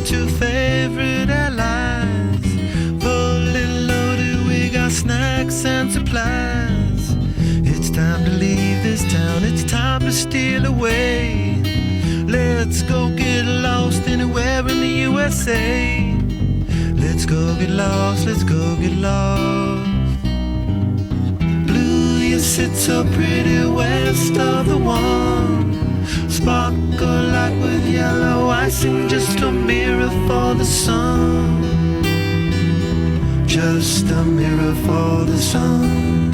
two favorite allies. Fully loaded, we got snacks and supplies. It's time to leave this town, it's time to steal away. Let's go get lost anywhere in the USA. Let's go get lost, let's go get lost. Blue, you sit so pretty west of the one. Sparkle light with yellow icing, just a mirror for the sun. Just a mirror for the sun.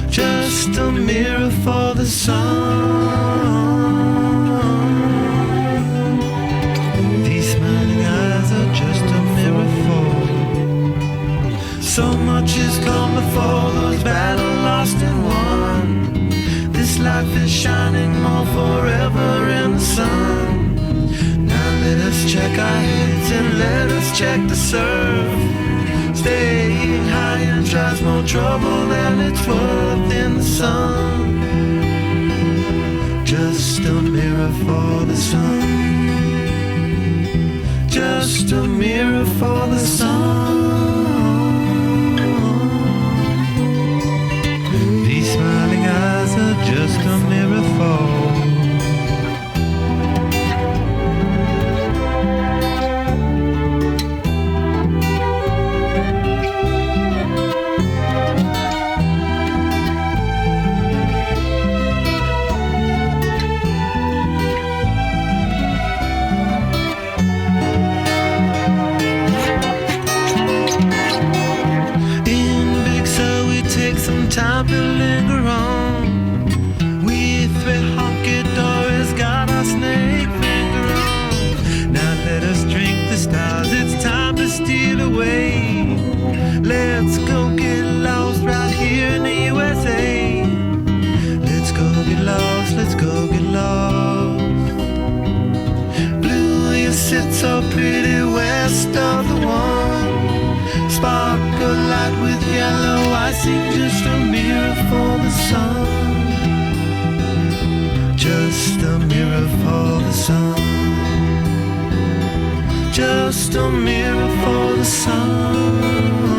Just a mirror for the sun. These smiling eyes are just a mirror for. So much has come before, those battles lost and won. This life is shining more forever in the sun. Now let us check our heads and let us check the surf. Staying high and tries more trouble than it's worth in the sun. Just a mirror for the sun. Just a mirror for the sun. These smiling eyes are just a mirror for. Time to linger on. We three hunky-dories got our snakefinger on. Now let us drink the stars, it's time to steal away. Let's go get lost right here in the USA. Let's go get lost, let's go get lost. Blue, you sit so pretty west of the one. Sparkle light with yellow icing, just a mirror for the sun. Just a mirror for the sun. Just a mirror for the sun.